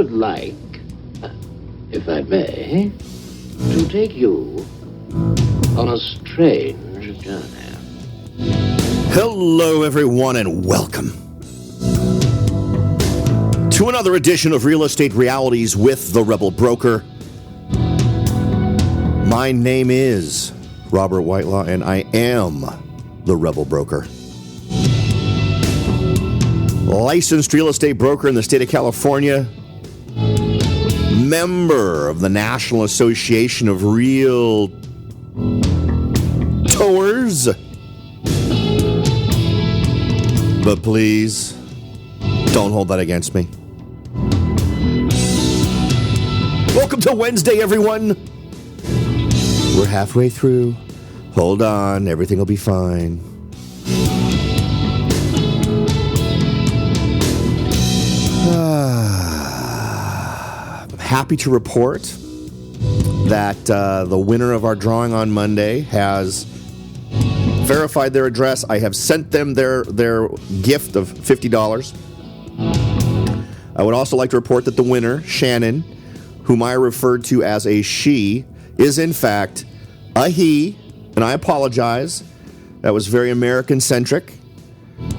would like, if I may, to take you on a strange journey. Hello, everyone, and welcome to another edition of Real Estate Realities with the Rebel Broker. My name is Robert Whitelaw, and I am the Rebel Broker. Licensed real estate broker in the state of California, member of the National Association of Realtors. But please, don't hold that against me. Welcome to Wednesday, everyone. We're halfway through. Hold on, everything will be fine. I'm happy to report that the winner of our drawing on Monday has verified their address. I have sent them their gift of $50. I would also like to report that the winner, Shannon, whom I referred to as a she, is in fact a he, and I apologize. That was very American-centric.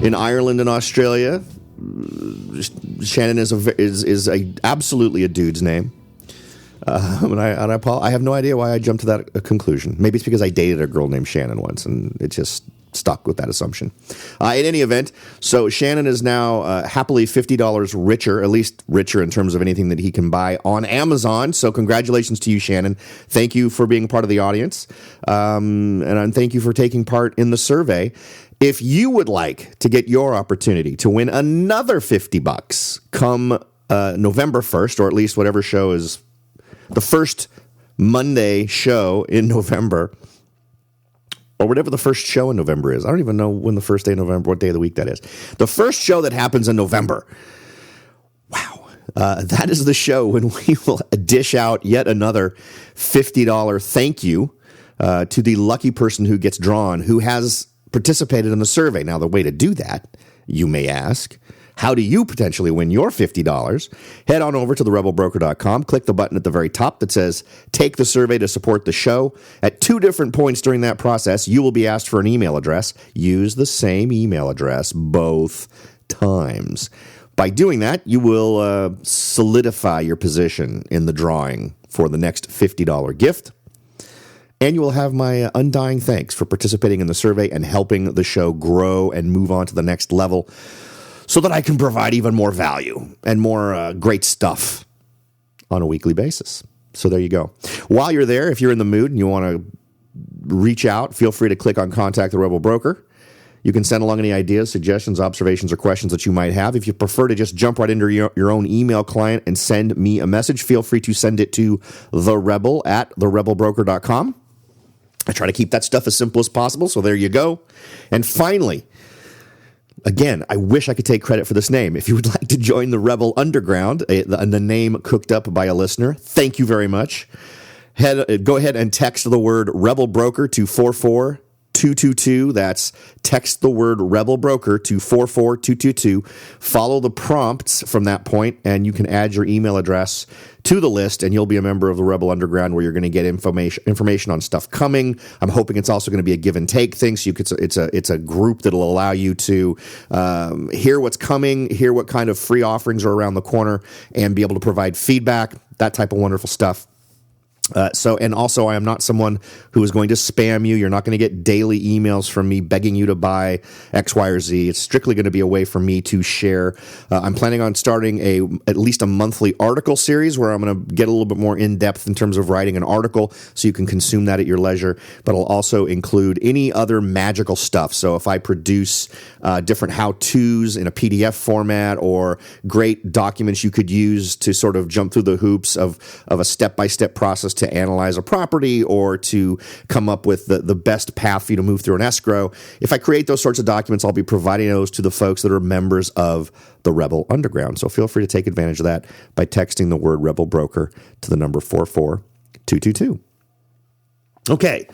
In Ireland and Australia, Shannon is absolutely a dude's name. And I have no idea why I jumped to that conclusion. Maybe it's because I dated a girl named Shannon once, and it just stuck with that assumption. In any event, so Shannon is now happily $50 richer, at least richer in terms of anything that he can buy on Amazon. So congratulations to you, Shannon. Thank you for being part of the audience, and thank you for taking part in the survey. If you would like to get your opportunity to win another $50 come November 1st, or at least whatever show is the first Monday show in November, or whatever the first show in November is. I don't even know when the first day of November, what day of the week that is. The first show that happens in November. Wow. That is the show when we will dish out yet another $50 thank you to the lucky person who gets drawn, who has participated in the survey. Now, the way to do that, you may ask, how do you potentially win your $50? Head on over to therebelbroker.com, click the button at the very top that says, take the survey to support the show. At 2 different points during that process, you will be asked for an email address. Use the same email address both times. By doing that, you will solidify your position in the drawing for the next $50 gift. And you will have my undying thanks for participating in the survey and helping the show grow and move on to the next level so that I can provide even more value and more great stuff on a weekly basis. So there you go. While you're there, if you're in the mood and you want to reach out, feel free to click on Contact the Rebel Broker. You can send along any ideas, suggestions, observations, or questions that you might have. If you prefer to just jump right into your own email client and send me a message, feel free to send it to therebel@therebelbroker.com. I try to keep that stuff as simple as possible, so there you go. And finally, again, I wish I could take credit for this name. If you would like to join the Rebel Underground, the name cooked up by a listener, thank you very much. Go ahead and text the word Rebel Broker to 44222. That's text the word Rebel Broker to 44222. Follow the prompts from that point, and you can add your email address to the list, and you'll be a member of the Rebel Underground, where you're going to get information on stuff coming. I'm hoping it's also going to be a give and take thing. So it's a group that'll allow you to hear what's coming, hear what kind of free offerings are around the corner, and be able to provide feedback, that type of wonderful stuff. And also, I am not someone who is going to spam you. You're not going to get daily emails from me begging you to buy X, Y, or Z. It's strictly going to be a way for me to share. I'm planning on starting at least a monthly article series where I'm going to get a little bit more in depth in terms of writing an article, so you can consume that at your leisure. But I'll also include any other magical stuff. So if I produce different how-tos in a PDF format, or great documents you could use to sort of jump through the hoops of a step-by-step process to analyze a property, or to come up with the best path for you to move through an escrow. If I create those sorts of documents, I'll be providing those to the folks that are members of the Rebel Underground. So feel free to take advantage of that by texting the word Rebel Broker to the number 44222. Okay.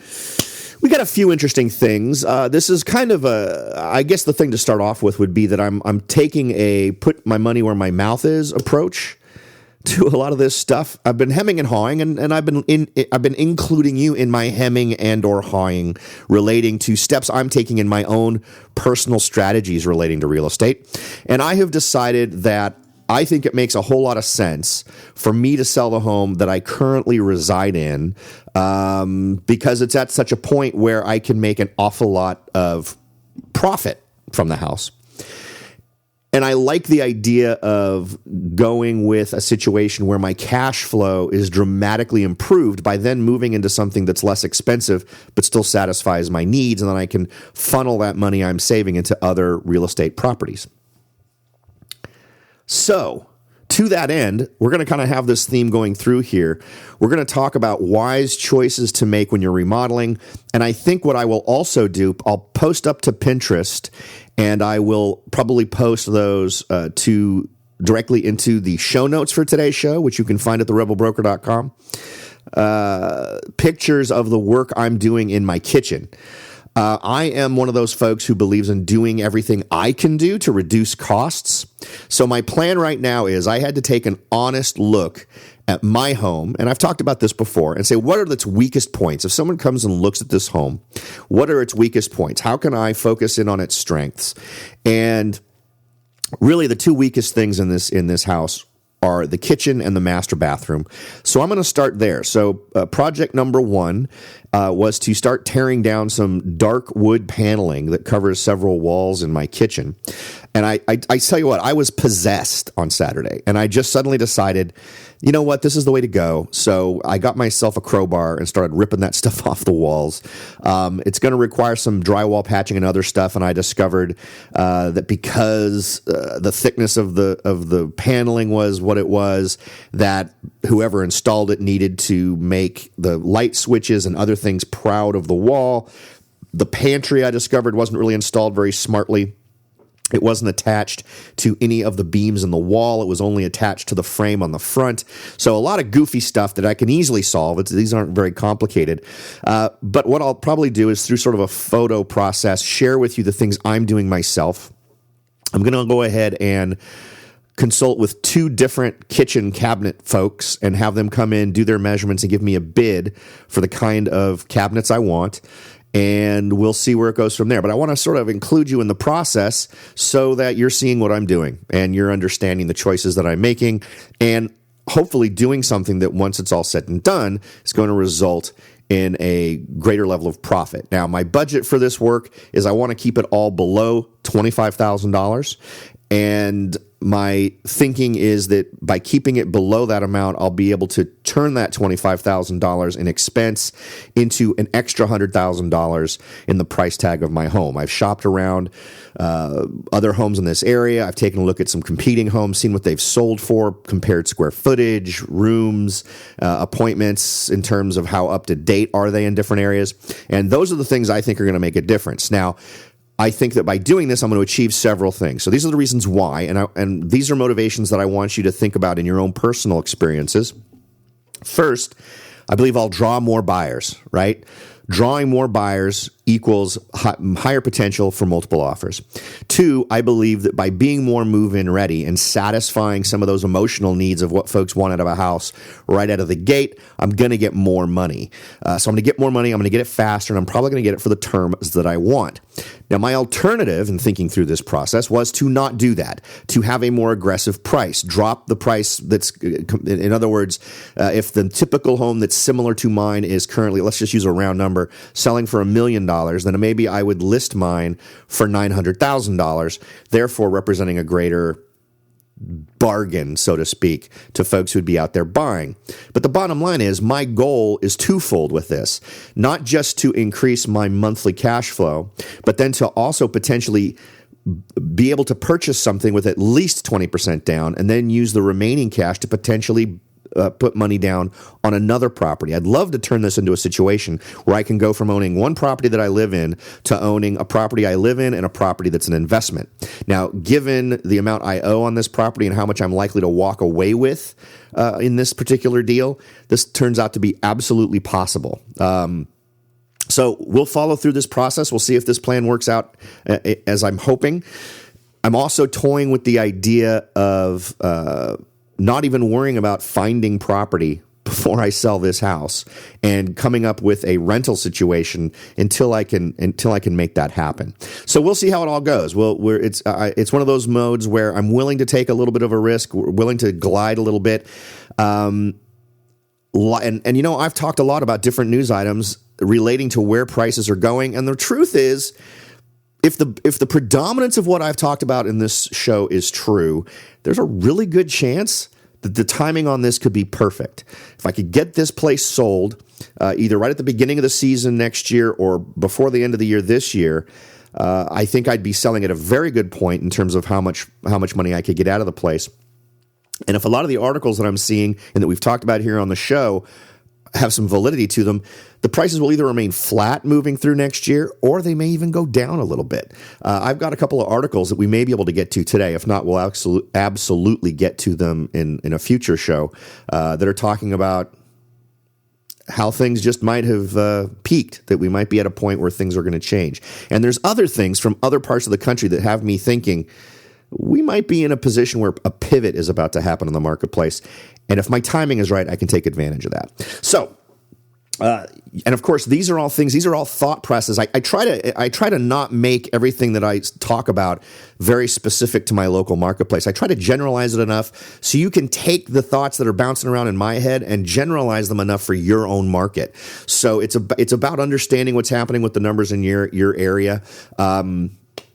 We got a few interesting things. This is kind of I guess the thing to start off with would be that I'm taking a put my money where my mouth is approach to a lot of this stuff. I've been hemming and hawing, and I've been including you in my hemming and or hawing relating to steps I'm taking in my own personal strategies relating to real estate. And I have decided that I think it makes a whole lot of sense for me to sell the home that I currently reside in, because it's at such a point where I can make an awful lot of profit from the house. And I like the idea of going with a situation where my cash flow is dramatically improved by then moving into something that's less expensive but still satisfies my needs, and then I can funnel that money I'm saving into other real estate properties. So, to that end, we're going to kind of have this theme going through here. We're going to talk about wise choices to make when you're remodeling. And I think what I will also do, I'll post up to Pinterest, and I will probably post those directly into the show notes for today's show, which you can find at therebelbroker.com. Pictures of the work I'm doing in my kitchen. I am one of those folks who believes in doing everything I can do to reduce costs. So my plan right now is I had to take an honest look at my home, and I've talked about this before, and say, what are its weakest points? If someone comes and looks at this home, what are its weakest points? How can I focus in on its strengths? And really the two weakest things in this house are the kitchen and the master bathroom. So I'm going to start there. So project number one was to start tearing down some dark wood paneling that covers several walls in my kitchen. And I tell you what, I was possessed on Saturday, and I just suddenly decided, you know what, this is the way to go. So I got myself a crowbar and started ripping that stuff off the walls. It's going to require some drywall patching and other stuff, and I discovered that because the thickness of the paneling was what it was, that whoever installed it needed to make the light switches and other things proud of the wall. The pantry, I discovered, wasn't really installed very smartly. It wasn't attached to any of the beams in the wall. It was only attached to the frame on the front. So a lot of goofy stuff that I can easily solve. These aren't very complicated. But what I'll probably do is, through sort of a photo process, share with you the things I'm doing myself. I'm going to go ahead and consult with two different kitchen cabinet folks and have them come in, do their measurements, and give me a bid for the kind of cabinets I want. And we'll see where it goes from there. But I want to sort of include you in the process so that you're seeing what I'm doing and you're understanding the choices that I'm making, and hopefully doing something that, once it's all said and done, is going to result in a greater level of profit. Now, my budget for this work is I want to keep it all below $25,000. And my thinking is that by keeping it below that amount, I'll be able to turn that $25,000 in expense into an extra $100,000 in the price tag of my home. I've shopped around other homes in this area. I've taken a look at some competing homes, seen what they've sold for, compared square footage, rooms, appointments, in terms of how up to date are they in different areas. And those are the things I think are going to make a difference. Now, I think that by doing this, I'm going to achieve several things. So these are the reasons why, and these are motivations that I want you to think about in your own personal experiences. First, I believe I'll draw more buyers, right? Drawing more buyers equals higher potential for multiple offers. Two, I believe that by being more move-in ready and satisfying some of those emotional needs of what folks want out of a house right out of the gate, I'm going to get more money. So I'm going to get more money, I'm going to get it faster, and I'm probably going to get it for the terms that I want. Now, my alternative in thinking through this process was to not do that, to have a more aggressive price, drop the price that's, in other words, if the typical home that's similar to mine is currently, let's just use a round number, selling for $1 million, then maybe I would list mine for $900,000, therefore representing a greater bargain, so to speak, to folks who'd be out there buying. But the bottom line is, my goal is twofold with this. Not just to increase my monthly cash flow, but then to also potentially be able to purchase something with at least 20% down and then use the remaining cash to potentially put money down on another property. I'd love to turn this into a situation where I can go from owning one property that I live in to owning a property I live in and a property that's an investment. Now, given the amount I owe on this property and how much I'm likely to walk away with in this particular deal, this turns out to be absolutely possible. So we'll follow through this process. We'll see if this plan works out as I'm hoping. I'm also toying with the idea of not even worrying about finding property before I sell this house and coming up with a rental situation until I can make that happen. So we'll see how it all goes. It's one of those modes where I'm willing to take a little bit of a risk, willing to glide a little bit. And I've talked a lot about different news items relating to where prices are going, and the truth is, if the predominance of what I've talked about in this show is true, there's a really good chance that the timing on this could be perfect. If I could get this place sold, either right at the beginning of the season next year or before the end of the year this year, I think I'd be selling at a very good point in terms of how much money I could get out of the place. And if a lot of the articles that I'm seeing and that we've talked about here on the show have some validity to them, the prices will either remain flat moving through next year, or they may even go down a little bit. I've got a couple of articles that we may be able to get to today. If not, we'll absolutely get to them in a future show that are talking about how things just might have peaked, that we might be at a point where things are going to change. And there's other things from other parts of the country that have me thinking we might be in a position where a pivot is about to happen in the marketplace. And if my timing is right, I can take advantage of that. So, and of course, these are all thought processes. I try to not make everything that I talk about very specific to my local marketplace. I try to generalize it enough so you can take the thoughts that are bouncing around in my head and generalize them enough for your own market. So it's about understanding what's happening with the numbers in your area.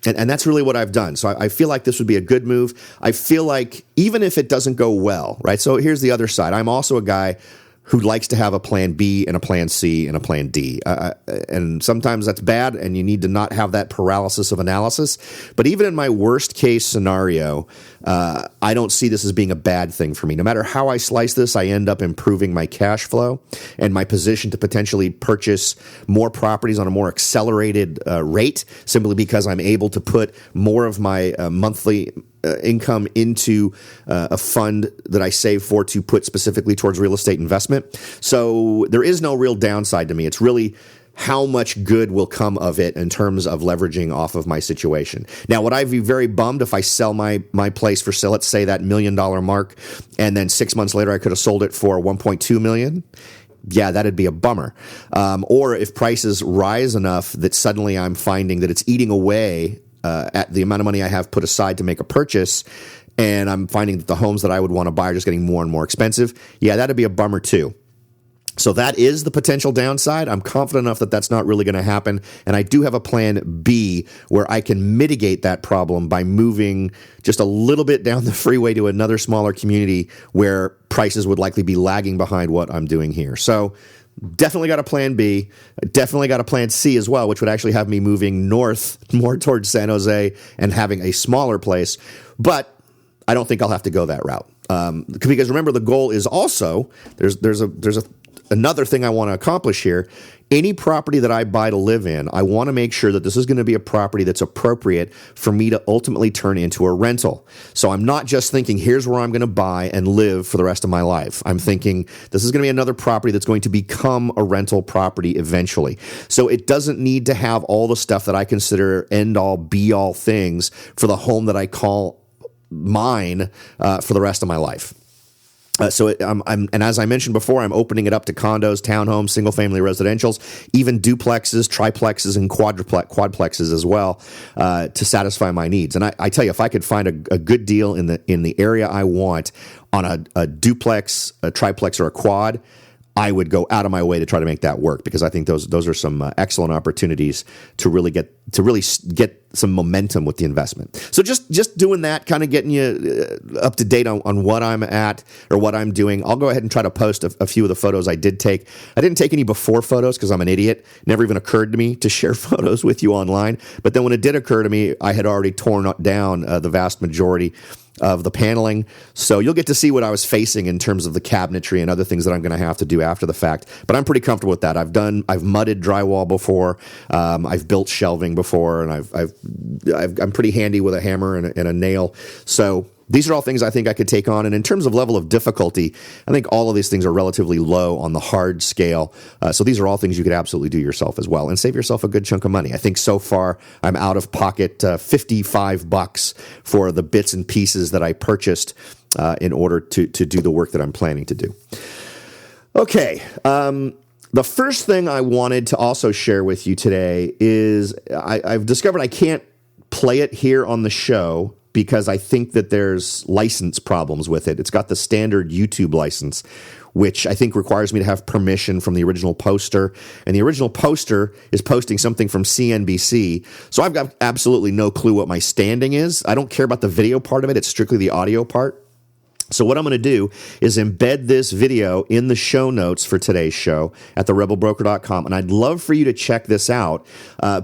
And that's really what I've done. So I feel like this would be a good move. I feel like even if it doesn't go well, right? So here's the other side. I'm also a guy who likes to have a plan B and a plan C and a plan D. And sometimes that's bad, and you need to not have that paralysis of analysis. But even in my worst case scenario, I don't see this as being a bad thing for me. No matter how I slice this, I end up improving my cash flow and my position to potentially purchase more properties on a more accelerated rate, simply because I'm able to put more of my monthly income into a fund that I save for to put specifically towards real estate investment. So there is no real downside to me. It's really how much good will come of it in terms of leveraging off of my situation. Now, would I be very bummed if I sell my place for sale, let's say that $1 million mark, and then 6 months later I could have sold it for $1.2 million? Yeah, that'd be a bummer. Or if prices rise enough that suddenly I'm finding that it's eating away at the amount of money I have put aside to make a purchase, and I'm finding that the homes that I would want to buy are just getting more and more expensive, yeah, that'd be a bummer too. So that is the potential downside. I'm confident enough that that's not really going to happen, and I do have a plan B where I can mitigate that problem by moving just a little bit down the freeway to another smaller community where prices would likely be lagging behind what I'm doing here. So definitely got a plan B, definitely got a plan C as well, which would actually have me moving north more towards San Jose and having a smaller place. But I don't think I'll have to go that route. Because remember, the goal is also, there's another thing I want to accomplish here. Any property that I buy to live in, I want to make sure that this is going to be a property that's appropriate for me to ultimately turn into a rental. So I'm not just thinking, here's where I'm going to buy and live for the rest of my life. I'm thinking this is going to be another property that's going to become a rental property eventually. So it doesn't need to have all the stuff that I consider end-all, be-all things for the home that I call mine for the rest of my life. And as I mentioned before, I'm opening it up to condos, townhomes, single-family residentials, even duplexes, triplexes, and quadplexes as well to satisfy my needs. And I tell you, if I could find a good deal in the area I want on a duplex, a triplex, or a quad, I would go out of my way to try to make that work, because I think those are some excellent opportunities to really get some momentum with the investment. So just doing that, kind of getting you up to date on what I'm at or what I'm doing. I'll go ahead and try to post a few of the photos I did take. I didn't take any before photos because I'm an idiot. Never even occurred to me to share photos with you online. But then when it did occur to me, I had already torn down the vast majority of the paneling. So you'll get to see what I was facing in terms of the cabinetry and other things that I'm going to have to do after the fact. But I'm pretty comfortable with that. I've mudded drywall before. I've built shelving before, and I'm pretty handy with a hammer and a nail. So these are all things I think I could take on. And in terms of level of difficulty, I think all of these things are relatively low on the hard scale. So these are all things you could absolutely do yourself as well and save yourself a good chunk of money. I think so far I'm out of pocket $55 for the bits and pieces that I purchased in order to do the work that I'm planning to do. Okay. The first thing I wanted to also share with you today is I've discovered I can't play it here on the show because I think that there's license problems with it. It's got the standard YouTube license, which I think requires me to have permission from the original poster. And the original poster is posting something from CNBC. So I've got absolutely no clue what my standing is. I don't care about the video part of it. It's strictly the audio part. So what I'm going to do is embed this video in the show notes for today's show at therebelbroker.com. And I'd love for you to check this out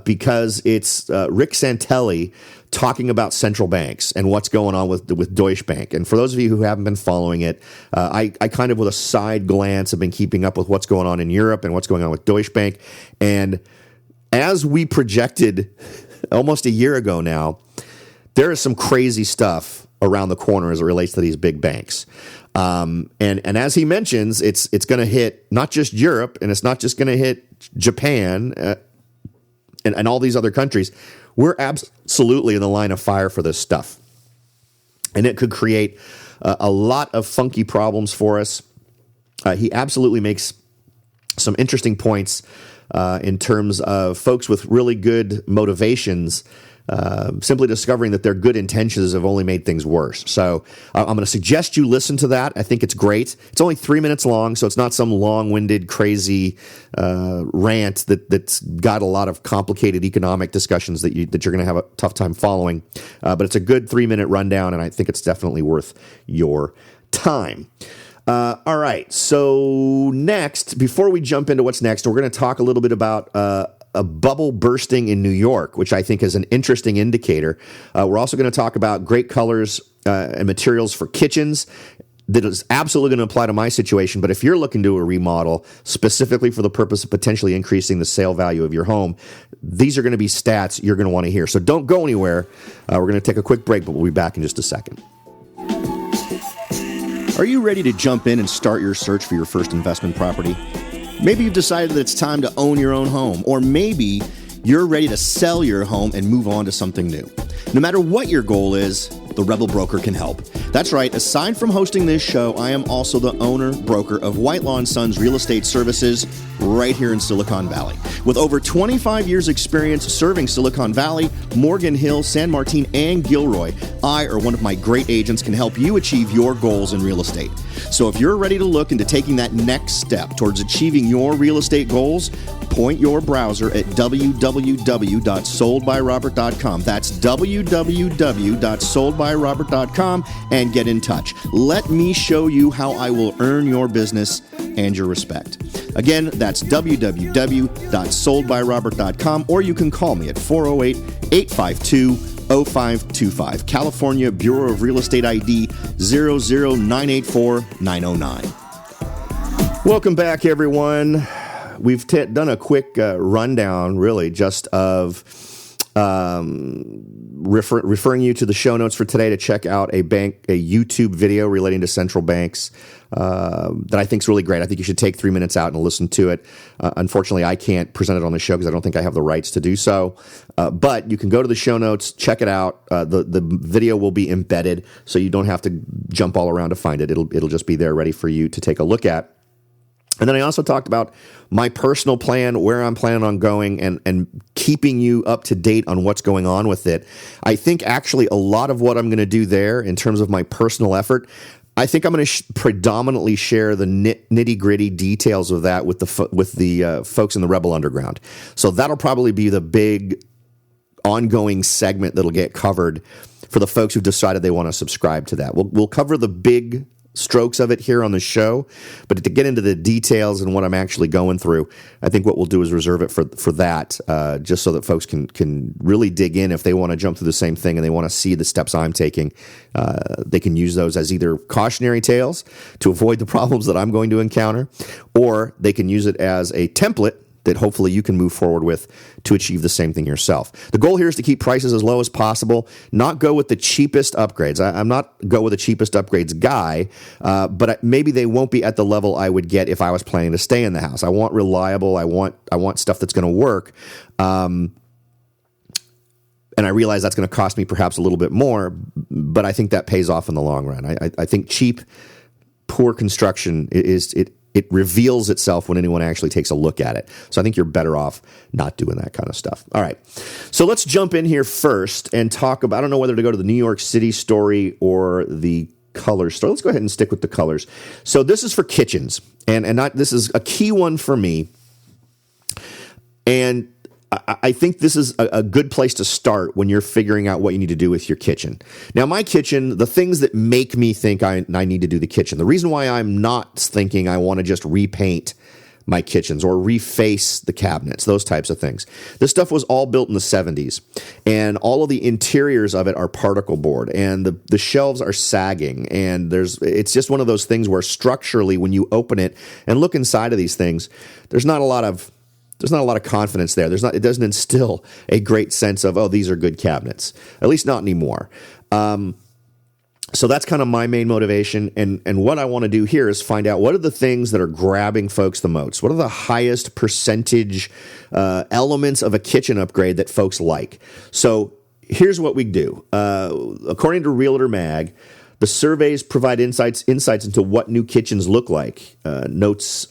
because it's Rick Santelli talking about central banks and what's going on with Deutsche Bank. And for those of you who haven't been following it, I kind of with a side glance have been keeping up with what's going on in Europe and what's going on with Deutsche Bank. And as we projected almost a year ago now, there is some crazy stuff around the corner as it relates to these big banks. And as he mentions, it's going to hit not just Europe, and it's not just going to hit Japan and all these other countries. We're absolutely in the line of fire for this stuff. And it could create a lot of funky problems for us. He absolutely makes some interesting points in terms of folks with really good motivations simply discovering that their good intentions have only made things worse. So I'm going to suggest you listen to that. I think it's great. It's only 3 minutes long, so it's not some long-winded, crazy rant that's got a lot of complicated economic discussions that you're going to have a tough time following. But it's a good 3-minute rundown, and I think it's definitely worth your time. All right, so next, before we jump into what's next, we're going to talk a little bit about a bubble bursting in New York, which I think is an interesting indicator. We're also going to talk about great colors and materials for kitchens. That is absolutely going to apply to my situation, but if you're looking to do a remodel specifically for the purpose of potentially increasing the sale value of your home, these are going to be stats you're going to want to hear. So don't go anywhere. We're going to take a quick break, but we'll be back in just a second. Are you ready to jump in and start your search for your first investment property? Maybe you've decided that it's time to own your own home, or maybe you're ready to sell your home and move on to something new. No matter what your goal is, the Rebel Broker can help. That's right, aside from hosting this show, I am also the owner, broker of Whitelaw & Sons Real Estate Services right here in Silicon Valley. With over 25 years experience serving Silicon Valley, Morgan Hill, San Martin, and Gilroy, I or one of my great agents can help you achieve your goals in real estate. So if you're ready to look into taking that next step towards achieving your real estate goals, point your browser at www.soldbyrobert.com. That's www.soldbyrobert.com and get in touch. Let me show you how I will earn your business and your respect. Again, that's www.soldbyrobert.com, or you can call me at 408-852-0525. California Bureau of Real Estate ID 00984-909. Welcome back, everyone. We've done a quick rundown, really, just of referring you to the show notes for today to check out a YouTube video relating to central banks that I think is really great. I think you should take 3 minutes out and listen to it. Unfortunately, I can't present it on the show because I don't think I have the rights to do so. But you can go to the show notes, check it out. The video will be embedded, so you don't have to jump all around to find it. It'll just be there ready for you to take a look at. And then I also talked about my personal plan, where I'm planning on going, and keeping you up to date on what's going on with it. I think actually a lot of what I'm going to do there in terms of my personal effort, I think I'm going to predominantly share the nitty-gritty details of that with the folks in the Rebel Underground. So that'll probably be the big ongoing segment that'll get covered for the folks who've decided they want to subscribe to that. We'll cover the big strokes of it here on the show, but to get into the details and what I'm actually going through, I think what we'll do is reserve it for that, just so that folks can really dig in. If they want to jump through the same thing and they want to see the steps I'm taking, they can use those as either cautionary tales to avoid the problems that I'm going to encounter, or they can use it as a template that hopefully you can move forward with to achieve the same thing yourself. The goal here is to keep prices as low as possible, not go with the cheapest upgrades. I'm not go with the cheapest upgrades guy, but maybe they won't be at the level I would get if I was planning to stay in the house. I want reliable. I want stuff that's going to work. And I realize that's going to cost me perhaps a little bit more, but I think that pays off in the long run. I think cheap, poor construction it reveals itself when anyone actually takes a look at it. So I think you're better off not doing that kind of stuff. All right. So let's jump in here first and talk about, I don't know whether to go to the New York City story or the color story. Let's go ahead and stick with the colors. So this is for kitchens, and this is a key one for me. And I think this is a good place to start when you're figuring out what you need to do with your kitchen. Now, my kitchen, the things that make me think I need to do the kitchen, the reason why I'm not thinking I want to just repaint my kitchens or reface the cabinets, those types of things. This stuff was all built in the 70s, and all of the interiors of it are particle board, and the shelves are sagging, and it's just one of those things where structurally, when you open it and look inside of these things, there's not a lot of confidence there. It doesn't instill a great sense of, oh, these are good cabinets. At least not anymore. So that's kind of my main motivation. And what I want to do here is find out what are the things that are grabbing folks the most. What are the highest percentage elements of a kitchen upgrade that folks like? So here's what we do. According to Realtor Mag, the surveys provide insights into what new kitchens look like. Notes,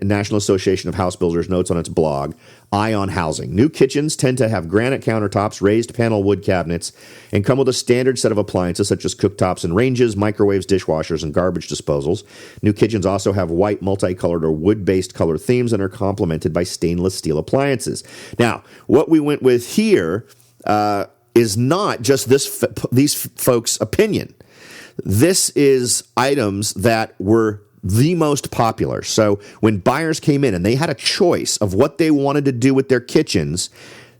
National Association of House Builders notes on its blog, Eye on Housing. New kitchens tend to have granite countertops, raised panel wood cabinets, and come with a standard set of appliances such as cooktops and ranges, microwaves, dishwashers, and garbage disposals. New kitchens also have white, multicolored, or wood-based color themes and are complemented by stainless steel appliances. Now, what we went with here is not just these folks' opinion. This is items that were the most popular. So when buyers came in and they had a choice of what they wanted to do with their kitchens,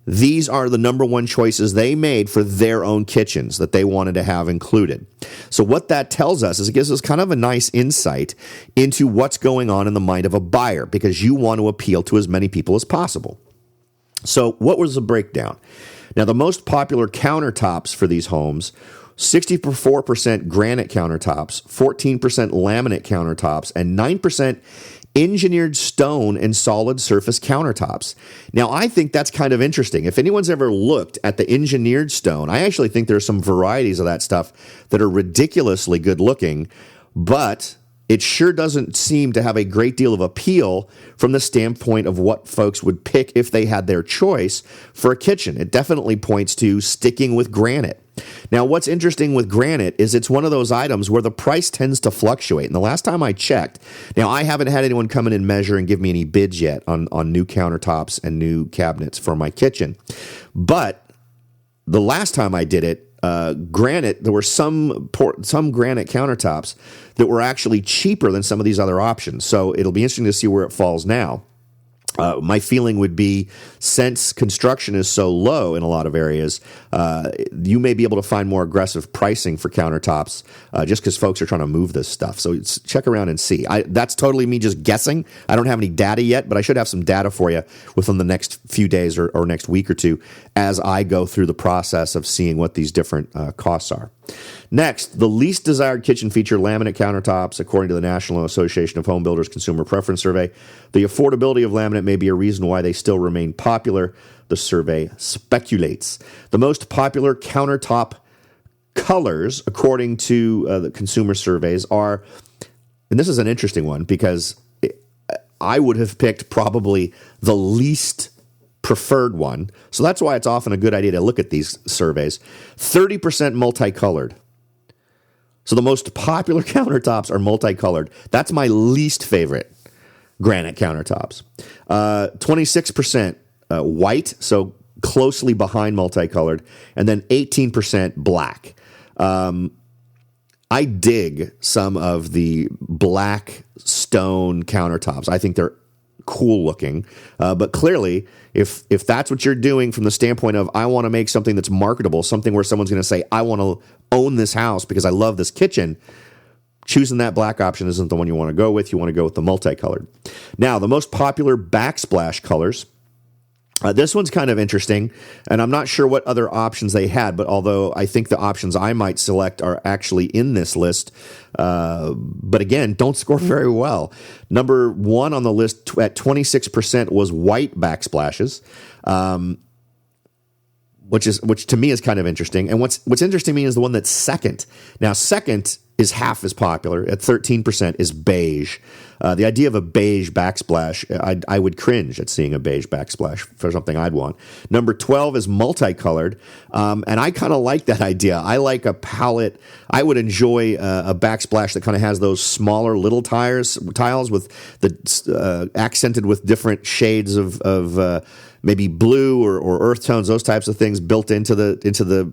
these are the number one choices they made for their own kitchens that they wanted to have included. So what that tells us is it gives us kind of a nice insight into what's going on in the mind of a buyer, because you want to appeal to as many people as possible. So what was the breakdown? Now, the most popular countertops for these homes, 64% granite countertops, 14% laminate countertops, and 9% engineered stone and solid surface countertops. Now, I think that's kind of interesting. If anyone's ever looked at the engineered stone, I actually think there's some varieties of that stuff that are ridiculously good looking, but it sure doesn't seem to have a great deal of appeal from the standpoint of what folks would pick if they had their choice for a kitchen. It definitely points to sticking with granite. Now, what's interesting with granite is it's one of those items where the price tends to fluctuate. And the last time I checked, now I haven't had anyone come in and measure and give me any bids yet on new countertops and new cabinets for my kitchen. But the last time I did it, granite, there were some granite countertops that were actually cheaper than some of these other options. So it'll be interesting to see where it falls now. My feeling would be, since construction is so low in a lot of areas, you may be able to find more aggressive pricing for countertops just because folks are trying to move this stuff. So check around and see. That's totally me just guessing. I don't have any data yet, but I should have some data for you within the next few days or next week or two as I go through the process of seeing what these different costs are. Next, the least desired kitchen feature, laminate countertops, according to the National Association of Home Builders Consumer Preference Survey. The affordability of laminate may be a reason why they still remain popular, the survey speculates. The most popular countertop colors, according to the consumer surveys, are, and this is an interesting one because I would have picked probably the least preferred one. So that's why it's often a good idea to look at these surveys. 30% multicolored. So the most popular countertops are multicolored. That's my least favorite granite countertops. 26% white, so closely behind multicolored, and then 18% black. I dig some of the black stone countertops. I think they're cool looking, but clearly, if that's what you're doing from the standpoint of, I want to make something that's marketable, something where someone's going to say, I want to own this house because I love this kitchen, choosing that black option isn't the one you want to go with. You want to go with the multicolored. Now, the most popular backsplash colors. This one's kind of interesting, and I'm not sure what other options they had, but although I think the options I might select are actually in this list, but again, don't score very well. Number one on the list at 26% was white backsplashes. which to me is kind of interesting. And what's interesting to me is the one that's second. Now, second is half as popular at 13% is beige. The idea of a beige backsplash, I would cringe at seeing a beige backsplash for something I'd want. Number 12 is multicolored, and I kind of like that idea. I like a palette. I would enjoy a backsplash that kind of has those smaller little tiles with the accented with different shades of maybe blue or earth tones, those types of things built into the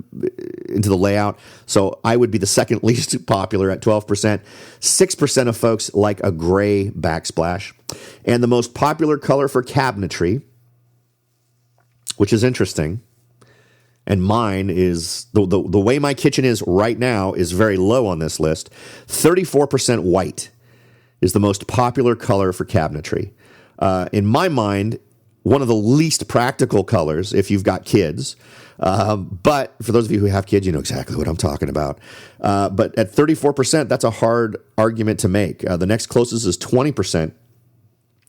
layout. So I would be the second least popular at 12%. 6% of folks like a gray backsplash. And the most popular color for cabinetry, which is interesting, and mine is, the way my kitchen is right now is very low on this list. 34% white is the most popular color for cabinetry. In my mind, one of the least practical colors if you've got kids. But for those of you who have kids, you know exactly what I'm talking about. But at 34%, that's a hard argument to make. The next closest is 20%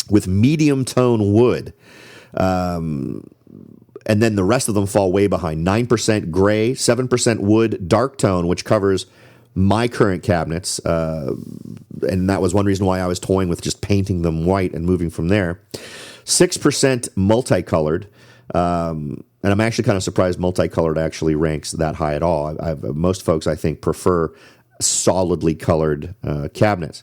with medium tone wood. And then the rest of them fall way behind. 9% gray, 7% wood, dark tone, which covers my current cabinets. And that was one reason why I was toying with just painting them white and moving from there. 6% multicolored, and I'm actually kind of surprised multicolored actually ranks that high at all. Most folks, I think, prefer solidly colored cabinets.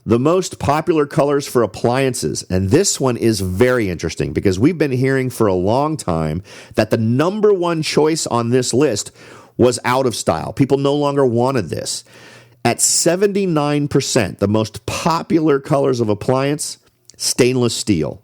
The most popular colors for appliances, and this one is very interesting because we've been hearing for a long time that the number one choice on this list was out of style. People no longer wanted this. At 79%, the most popular colors of appliance, stainless steel.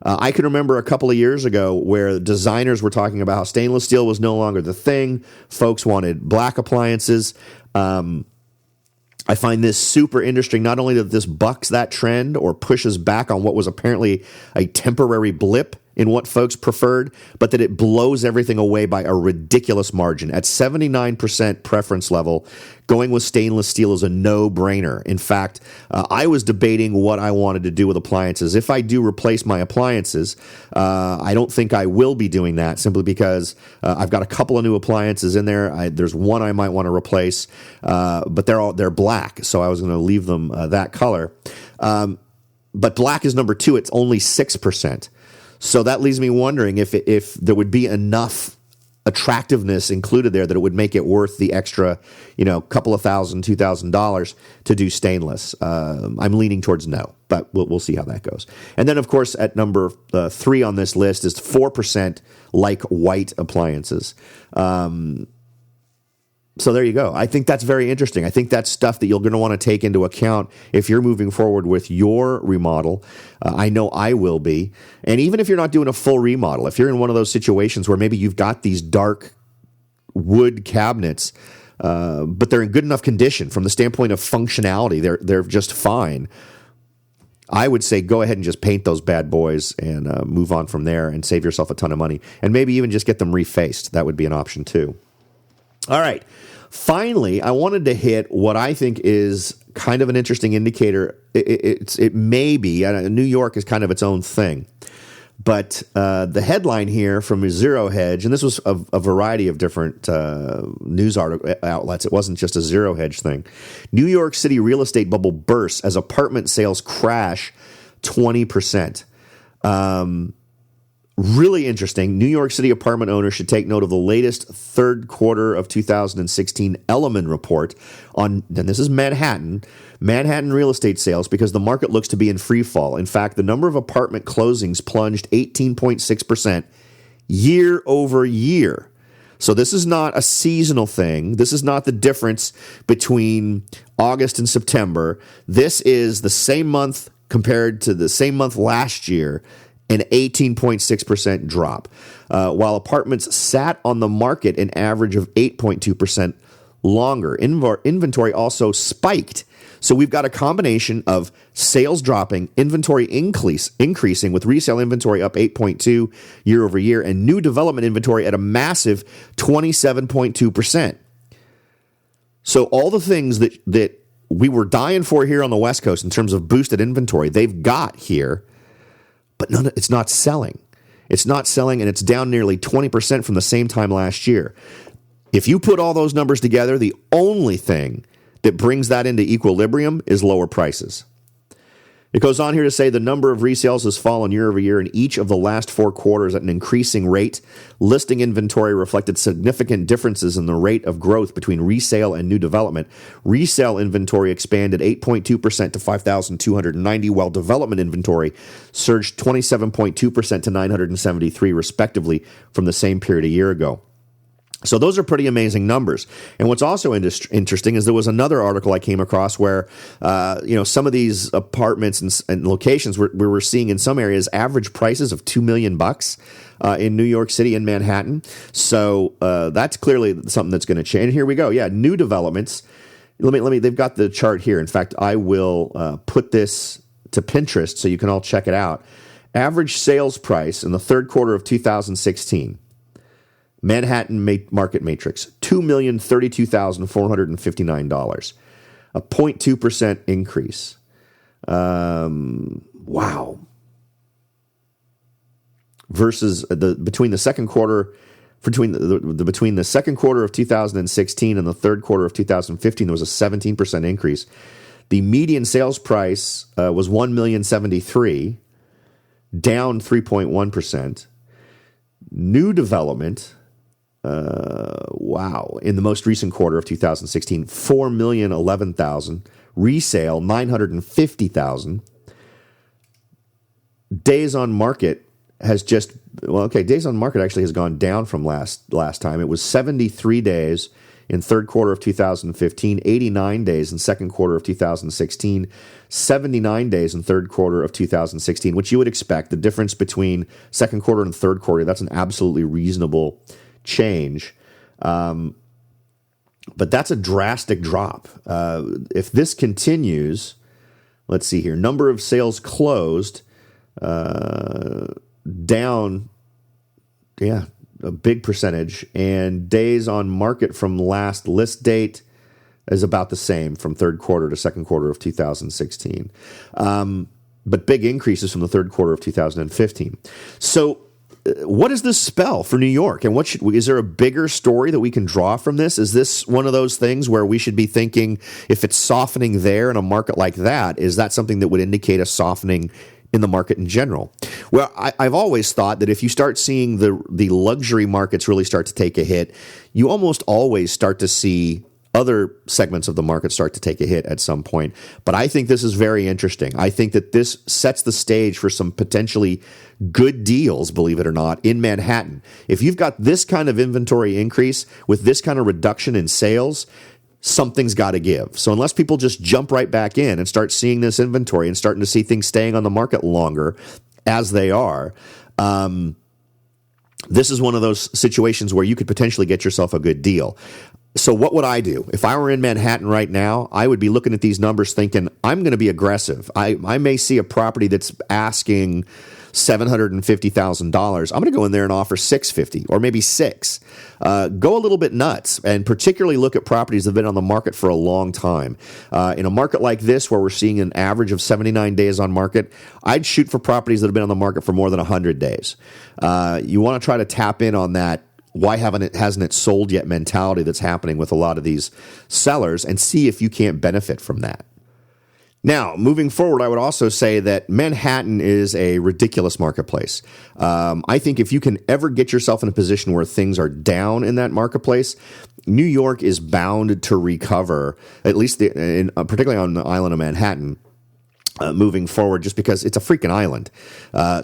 I can remember a couple of years ago where designers were talking about how stainless steel was no longer the thing. Folks wanted black appliances. I find this super interesting, not only that this bucks that trend or pushes back on what was apparently a temporary blip in what folks preferred, but that it blows everything away by a ridiculous margin. At 79% preference level, going with stainless steel is a no-brainer. In fact, I was debating what I wanted to do with appliances. If I do replace my appliances, I don't think I will be doing that simply because I've got a couple of new appliances in there. There's one I might want to replace, but they're black, so I was going to leave them that color. But black is number 2. It's only 6%. So that leaves me wondering if there would be enough attractiveness included there that it would make it worth the extra, couple of $2,000 to do stainless. I'm leaning towards no, but we'll see how that goes. And then, of course, at number 3 on this list is 4% like white appliances. So there you go. I think that's very interesting. I think that's stuff that you're going to want to take into account if you're moving forward with your remodel. I know I will be. And even if you're not doing a full remodel, if you're in one of those situations where maybe you've got these dark wood cabinets, but they're in good enough condition from the standpoint of functionality, they're just fine. I would say go ahead and just paint those bad boys and move on from there and save yourself a ton of money. And maybe even just get them refaced. That would be an option too. All right. Finally, I wanted to hit what I think is kind of an interesting indicator. It may be, New York is kind of its own thing. But the headline here from Zero Hedge, and this was a variety of different news outlets. It wasn't just a Zero Hedge thing. New York City real estate bubble bursts as apartment sales crash 20%. Really interesting. New York City apartment owners should take note of the latest third quarter of 2016 Elliman report on, and this is Manhattan real estate sales, because the market looks to be in free fall. In fact, the number of apartment closings plunged 18.6% year over year. So this is not a seasonal thing. This is not the difference between August and September. This is the same month compared to the same month last year. An 18.6% drop, while apartments sat on the market an average of 8.2% longer. Inventory also spiked. So we've got a combination of sales dropping, inventory increasing, with resale inventory up 8.2 year over year, and new development inventory at a massive 27.2%. So all the things that we were dying for here on the West Coast in terms of boosted inventory, they've got here. But it's not selling. It's not selling, and it's down nearly 20% from the same time last year. If you put all those numbers together, the only thing that brings that into equilibrium is lower prices. It goes on here to say the number of resales has fallen year over year in each of the last 4 quarters at an increasing rate. Listing inventory reflected significant differences in the rate of growth between resale and new development. Resale inventory expanded 8.2% to 5,290, while development inventory surged 27.2% to 973, respectively, from the same period a year ago. So those are pretty amazing numbers. And what's also interesting is there was another article I came across where, some of these apartments and locations we were seeing in some areas average prices of $2 million in New York City and Manhattan. So that's clearly something that's going to change. And here we go. Yeah, new developments. Let me. They've got the chart here. In fact, I will put this to Pinterest so you can all check it out. Average sales price in the third quarter of 2016. Manhattan Market Matrix, $2,032,459, a 0.2% increase. Wow. Versus between the second quarter of 2016 and the third quarter of 2015, there was a 17% increase. The median sales price was $1,073,000, down 3.1%. New development. In the most recent quarter of 2016, $4,011,000. Resale, $950,000. Days on market days on market actually has gone down from last time. It was 73 days in third quarter of 2015, 89 days in second quarter of 2016, 79 days in third quarter of 2016, which you would expect. The difference between second quarter and third quarter, that's an absolutely reasonable change, but that's a drastic drop. If this continues, let's see here, number of sales closed down, a big percentage, and days on market from last list date is about the same from third quarter to second quarter of 2016, but big increases from the third quarter of 2015. So what does this spell for New York? And is there a bigger story that we can draw from this? Is this one of those things where we should be thinking, if it's softening there in a market like that, is that something that would indicate a softening in the market in general? Well, I've always thought that if you start seeing the luxury markets really start to take a hit, you almost always start to see other segments of the market start to take a hit at some point. But I think this is very interesting. I think that this sets the stage for some potentially good deals, believe it or not, in Manhattan. If you've got this kind of inventory increase with this kind of reduction in sales, something's got to give. So unless people just jump right back in and start seeing this inventory and starting to see things staying on the market longer as they are, this is one of those situations where you could potentially get yourself a good deal. So what would I do? If I were in Manhattan right now, I would be looking at these numbers thinking, I'm going to be aggressive. I may see a property that's asking $750,000. I'm going to go in there and offer $650,000 or maybe $6,000. Go a little bit nuts, and particularly look at properties that have been on the market for a long time. In a market like this, where we're seeing an average of 79 days on market, I'd shoot for properties that have been on the market for more than 100 days. You want to try to tap in on that why hasn't it sold yet mentality that's happening with a lot of these sellers, and see if you can't benefit from that. Now, moving forward, I would also say that Manhattan is a ridiculous marketplace. I think if you can ever get yourself in a position where things are down in that marketplace, New York is bound to recover, at least particularly on the island of Manhattan, moving forward, just because it's a freaking island.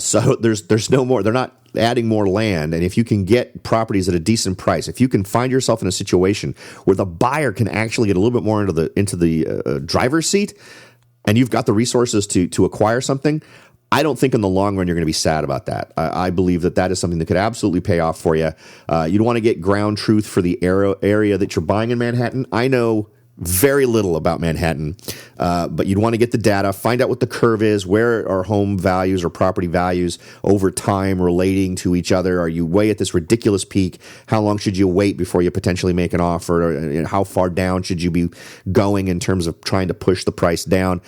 So there's no more. They're not adding more land, and if you can get properties at a decent price, if you can find yourself in a situation where the buyer can actually get a little bit more into the driver's seat, and you've got the resources to acquire something, I don't think in the long run you're going to be sad about that. I believe that is something that could absolutely pay off for you. You don't want to get ground truth for the area that you're buying in Manhattan. I know very little about Manhattan, but you'd want to get the data, find out what the curve is, where are home values or property values over time relating to each other. Are you way at this ridiculous peak? How long should you wait before you potentially make an offer? Or how far down should you be going in terms of trying to push the price down?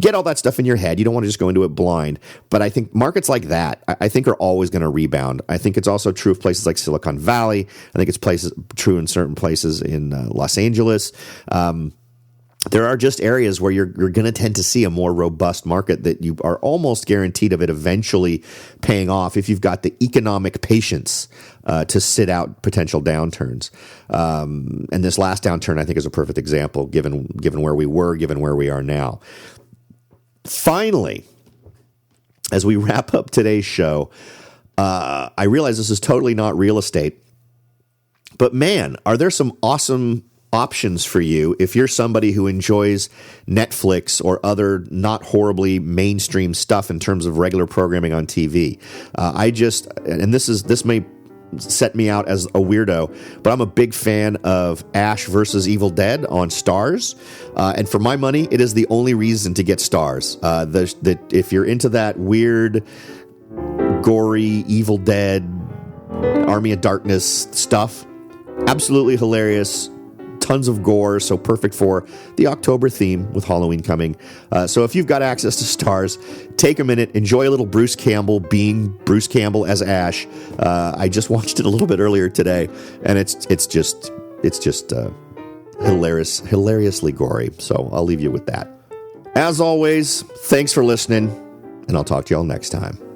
Get all that stuff in your head. You don't want to just go into it blind. But I think markets like that, I think, are always going to rebound. I think it's also true of places like Silicon Valley. I think it's true in certain places in Los Angeles. There are just areas where you're going to tend to see a more robust market that you are almost guaranteed of it eventually paying off if you've got the economic patience to sit out potential downturns. And this last downturn, I think, is a perfect example, given where we were, given where we are now. Finally, as we wrap up today's show, I realize this is totally not real estate, but man, are there some awesome options for you if you're somebody who enjoys Netflix or other not horribly mainstream stuff in terms of regular programming on TV. This may set me out as a weirdo, but I'm a big fan of Ash versus Evil Dead on Starz, and for my money, it is the only reason to get Starz. If you're into that weird, gory, Evil Dead, Army of Darkness stuff, absolutely hilarious. Tons of gore, so perfect for the October theme with Halloween coming. So if you've got access to Starz, take a minute, enjoy a little Bruce Campbell being Bruce Campbell as Ash. I just watched it a little bit earlier today, and it's just hilariously gory. So I'll leave you with that. As always, thanks for listening, and I'll talk to y'all next time.